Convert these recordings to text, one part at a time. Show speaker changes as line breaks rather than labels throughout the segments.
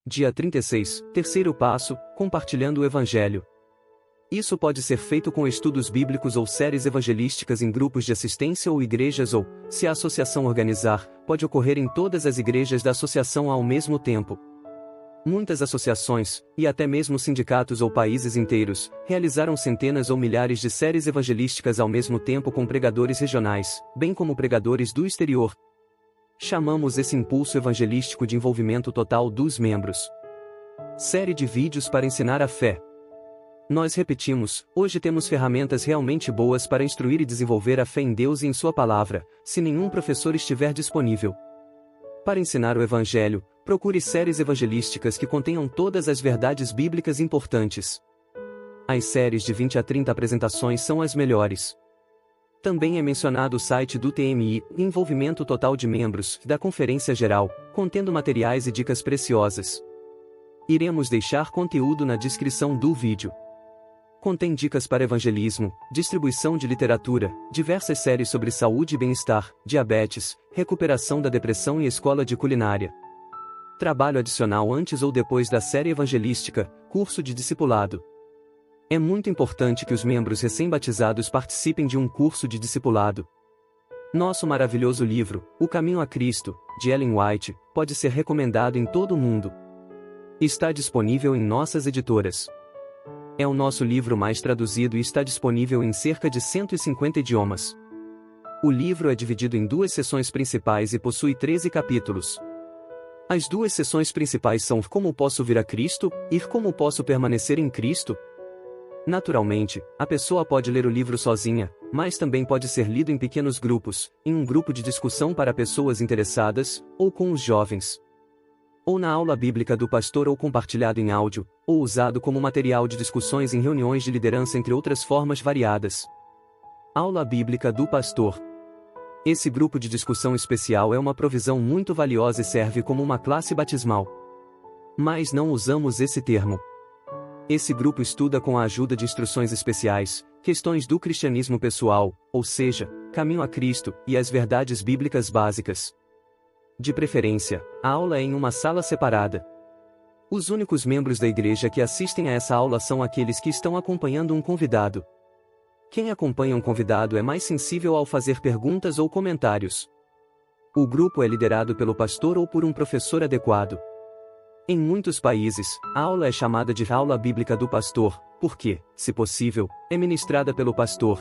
Dia 36, terceiro passo, compartilhando o Evangelho. Isso pode ser feito com estudos bíblicos ou séries evangelísticas em grupos de assistência ou igrejas ou, se a associação organizar, pode ocorrer em todas as igrejas da associação ao mesmo tempo. Muitas associações, e até mesmo sindicatos ou países inteiros, realizaram centenas ou milhares de séries evangelísticas ao mesmo tempo com pregadores regionais, bem como pregadores do exterior. Chamamos esse impulso evangelístico de envolvimento total dos membros. Série de vídeos para ensinar a fé. Nós repetimos, hoje temos ferramentas realmente boas para instruir e desenvolver a fé em Deus e em Sua Palavra, se nenhum professor estiver disponível. Para ensinar o Evangelho, procure séries evangelísticas que contenham todas as verdades bíblicas importantes. As séries de 20 a 30 apresentações são as melhores. Também é mencionado o site do TMI, Envolvimento Total de Membros, da Conferência Geral, contendo materiais e dicas preciosas. Iremos deixar conteúdo na descrição do vídeo. Contém dicas para evangelismo, distribuição de literatura, diversas séries sobre saúde e bem-estar, diabetes, recuperação da depressão e escola de culinária. Trabalho adicional antes ou depois da série evangelística, curso de discipulado. É muito importante que os membros recém-batizados participem de um curso de discipulado. Nosso maravilhoso livro, O Caminho a Cristo, de Ellen White, pode ser recomendado em todo o mundo. Está disponível em nossas editoras. É o nosso livro mais traduzido e está disponível em cerca de 150 idiomas. O livro é dividido em 2 seções principais e possui 13 capítulos. As 2 seções principais são Como posso vir a Cristo e Como posso permanecer em Cristo. Naturalmente, a pessoa pode ler o livro sozinha, mas também pode ser lido em pequenos grupos, em um grupo de discussão para pessoas interessadas, ou com os jovens. Ou na aula bíblica do pastor ou compartilhado em áudio, ou usado como material de discussões em reuniões de liderança entre outras formas variadas. Aula bíblica do pastor. Esse grupo de discussão especial é uma provisão muito valiosa e serve como uma classe batismal. Mas não usamos esse termo. Esse grupo estuda com a ajuda de instruções especiais, questões do cristianismo pessoal, ou seja, caminho a Cristo, e as verdades bíblicas básicas. De preferência, a aula é em uma sala separada. Os únicos membros da igreja que assistem a essa aula são aqueles que estão acompanhando um convidado. Quem acompanha um convidado é mais sensível ao fazer perguntas ou comentários. O grupo é liderado pelo pastor ou por um professor adequado. Em muitos países, a aula é chamada de aula bíblica do pastor, porque, se possível, é ministrada pelo pastor.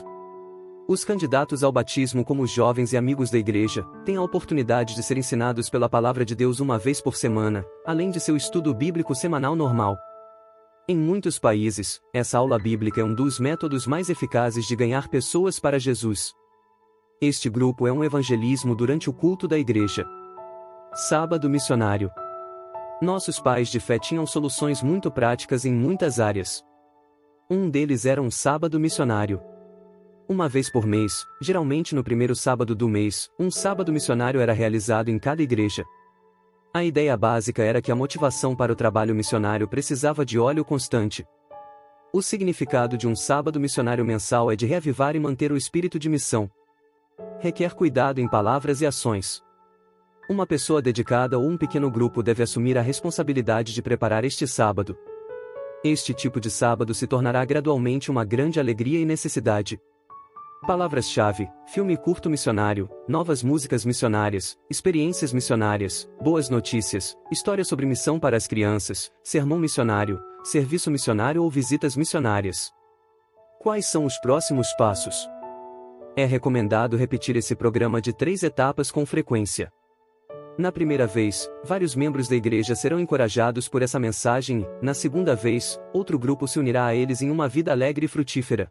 Os candidatos ao batismo como jovens e amigos da igreja, têm a oportunidade de ser ensinados pela palavra de Deus uma vez por semana, além de seu estudo bíblico semanal normal. Em muitos países, essa aula bíblica é um dos métodos mais eficazes de ganhar pessoas para Jesus. Este grupo é um evangelismo durante o culto da igreja. Sábado missionário. Nossos pais de fé tinham soluções muito práticas em muitas áreas. Um deles era um sábado missionário. Uma vez por mês, geralmente no primeiro sábado do mês, um sábado missionário era realizado em cada igreja. A ideia básica era que a motivação para o trabalho missionário precisava de óleo constante. O significado de um sábado missionário mensal é de reavivar e manter o espírito de missão. Requer cuidado em palavras e ações. Uma pessoa dedicada ou um pequeno grupo deve assumir a responsabilidade de preparar este sábado. Este tipo de sábado se tornará gradualmente uma grande alegria e necessidade. Palavras-chave: filme curto missionário, novas músicas missionárias, experiências missionárias, boas notícias, história sobre missão para as crianças, sermão missionário, serviço missionário ou visitas missionárias. Quais são os próximos passos? É recomendado repetir esse programa de 3 etapas com frequência. Na primeira vez, vários membros da igreja serão encorajados por essa mensagem e, na segunda vez, outro grupo se unirá a eles em uma vida alegre e frutífera.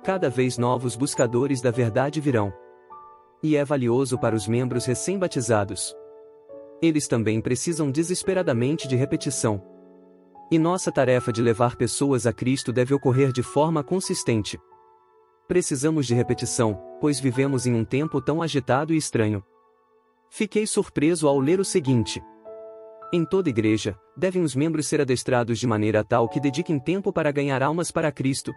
Cada vez novos buscadores da verdade virão. E é valioso para os membros recém-batizados. Eles também precisam desesperadamente de repetição. E nossa tarefa de levar pessoas a Cristo deve ocorrer de forma consistente. Precisamos de repetição, pois vivemos em um tempo tão agitado e estranho. Fiquei surpreso ao ler o seguinte: em toda igreja, devem os membros ser adestrados de maneira tal que dediquem tempo para ganhar almas para Cristo.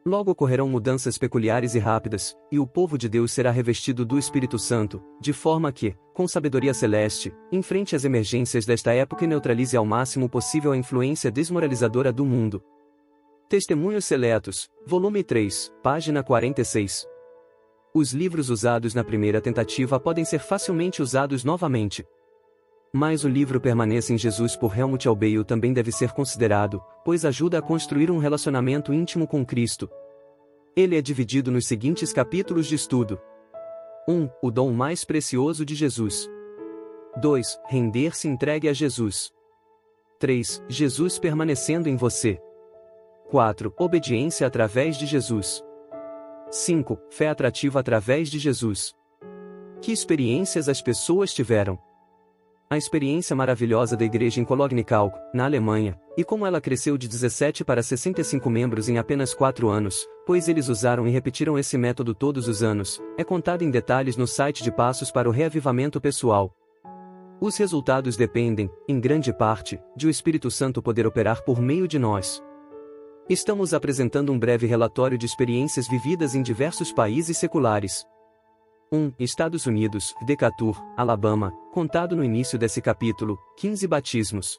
Logo ocorrerão mudanças peculiares e rápidas, e o povo de Deus será revestido do Espírito Santo, de forma que, com sabedoria celeste, enfrente as emergências desta época e neutralize ao máximo possível a influência desmoralizadora do mundo. Testemunhos Seletos, volume 3, página 46. Os livros usados na primeira tentativa podem ser facilmente usados novamente. Mas o livro Permaneça em Jesus por Helmut Albale também deve ser considerado, pois ajuda a construir um relacionamento íntimo com Cristo. Ele é dividido nos seguintes capítulos de estudo. 1. O dom mais precioso de Jesus. 2. Render-se entregue a Jesus. 3. Jesus permanecendo em você. 4. Obediência através de Jesus. 5. Fé atrativa através de Jesus. Que experiências as pessoas tiveram? A experiência maravilhosa da igreja em Cologne-Kalk, na Alemanha, e como ela cresceu de 17 para 65 membros em apenas 4 anos, pois eles usaram e repetiram esse método todos os anos, é contada em detalhes no site de Passos para o Reavivamento Pessoal. Os resultados dependem, em grande parte, de o Espírito Santo poder operar por meio de nós. Estamos apresentando um breve relatório de experiências vividas em diversos países seculares. 1. Estados Unidos, Decatur, Alabama, contado no início desse capítulo, 15 batismos.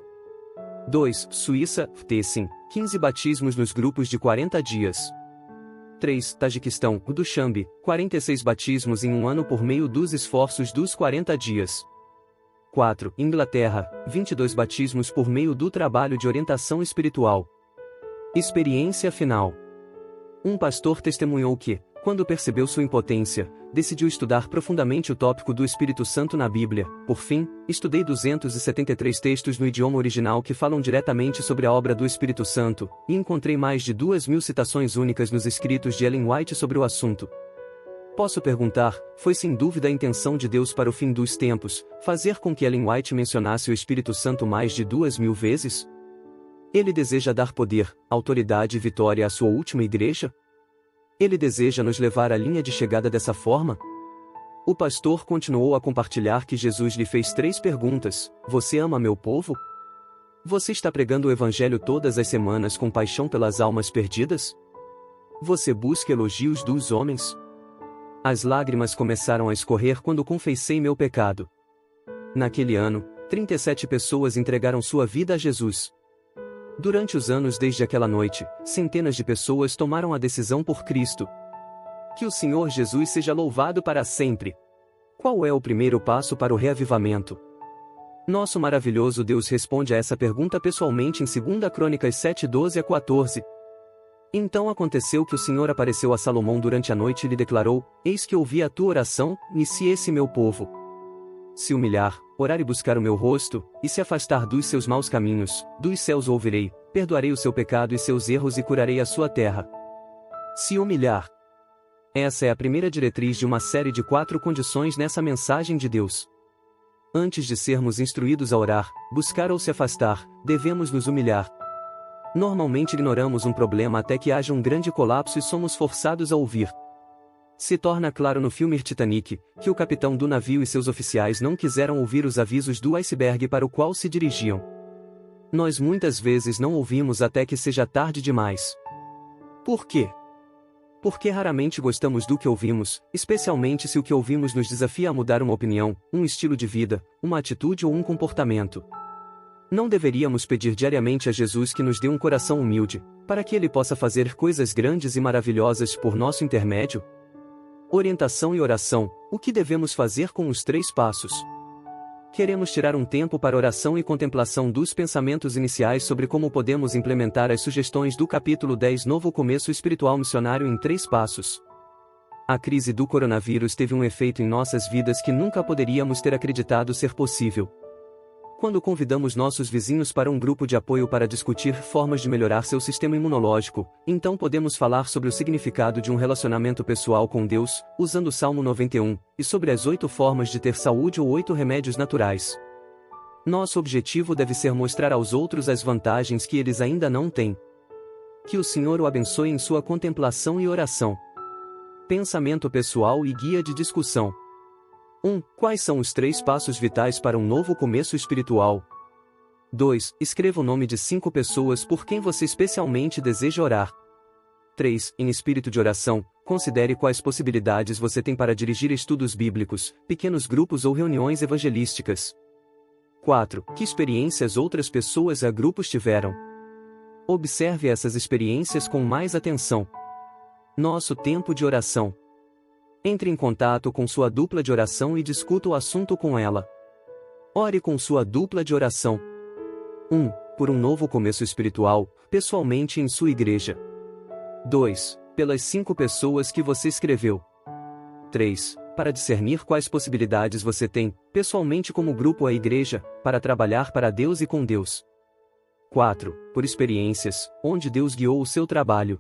2. Suíça, Tessin, 15 batismos nos grupos de 40 dias. 3. Tajiquistão, Dushanbe, 46 batismos em um ano por meio dos esforços dos 40 dias. 4. Inglaterra, 22 batismos por meio do trabalho de orientação espiritual. Experiência final. Um pastor testemunhou que, quando percebeu sua impotência, decidiu estudar profundamente o tópico do Espírito Santo na Bíblia. Por fim, estudei 273 textos no idioma original que falam diretamente sobre a obra do Espírito Santo, e encontrei mais de 2.000 citações únicas nos escritos de Ellen White sobre o assunto. Posso perguntar, foi sem dúvida a intenção de Deus para o fim dos tempos, fazer com que Ellen White mencionasse o Espírito Santo mais de 2.000 vezes? Ele deseja dar poder, autoridade e vitória à sua última igreja? Ele deseja nos levar à linha de chegada dessa forma? O pastor continuou a compartilhar que Jesus lhe fez 3 perguntas: Você ama meu povo? Você está pregando o evangelho todas as semanas com paixão pelas almas perdidas? Você busca elogios dos homens? As lágrimas começaram a escorrer quando confessei meu pecado. Naquele ano, 37 pessoas entregaram sua vida a Jesus. Durante os anos desde aquela noite, centenas de pessoas tomaram a decisão por Cristo. Que o Senhor Jesus seja louvado para sempre. Qual é o primeiro passo para o reavivamento? Nosso maravilhoso Deus responde a essa pergunta pessoalmente em 2 Crônicas 7:12-14. Então aconteceu que o Senhor apareceu a Salomão durante a noite e lhe declarou: Eis que ouvi a tua oração, e se esse meu povo se humilhar, orar e buscar o meu rosto, e se afastar dos seus maus caminhos, dos céus o ouvirei, perdoarei o seu pecado e seus erros e curarei a sua terra. Se humilhar. Essa é a primeira diretriz de uma série de 4 condições nessa mensagem de Deus. Antes de sermos instruídos a orar, buscar ou se afastar, devemos nos humilhar. Normalmente ignoramos um problema até que haja um grande colapso e somos forçados a ouvir. Se torna claro no filme Titanic, que o capitão do navio e seus oficiais não quiseram ouvir os avisos do iceberg para o qual se dirigiam. Nós muitas vezes não ouvimos até que seja tarde demais. Por quê? Porque raramente gostamos do que ouvimos, especialmente se o que ouvimos nos desafia a mudar uma opinião, um estilo de vida, uma atitude ou um comportamento. Não deveríamos pedir diariamente a Jesus que nos dê um coração humilde, para que Ele possa fazer coisas grandes e maravilhosas por nosso intermédio? Orientação e oração. O que devemos fazer com os 3 passos? Queremos tirar um tempo para oração e contemplação dos pensamentos iniciais sobre como podemos implementar as sugestões do capítulo 10 Novo Começo Espiritual Missionário em 3 passos. A crise do coronavírus teve um efeito em nossas vidas que nunca poderíamos ter acreditado ser possível. Quando convidamos nossos vizinhos para um grupo de apoio para discutir formas de melhorar seu sistema imunológico, então podemos falar sobre o significado de um relacionamento pessoal com Deus, usando o Salmo 91, e sobre as 8 formas de ter saúde ou 8 remédios naturais. Nosso objetivo deve ser mostrar aos outros as vantagens que eles ainda não têm. Que o Senhor o abençoe em sua contemplação e oração. Pensamento pessoal e guia de discussão. 1. Quais são os 3 passos vitais para um novo começo espiritual? 2. Escreva o nome de 5 pessoas por quem você especialmente deseja orar. 3. Em espírito de oração, considere quais possibilidades você tem para dirigir estudos bíblicos, pequenos grupos ou reuniões evangelísticas. 4. Que experiências outras pessoas a grupos tiveram? Observe essas experiências com mais atenção. Nosso tempo de oração. Entre em contato com sua dupla de oração e discuta o assunto com ela. Ore com sua dupla de oração. 1. Por um novo começo espiritual, pessoalmente em sua igreja. 2. Pelas 5 pessoas que você escreveu. 3. Para discernir quais possibilidades você tem, pessoalmente como grupo ou a igreja, para trabalhar para Deus e com Deus. 4. Por experiências, onde Deus guiou o seu trabalho.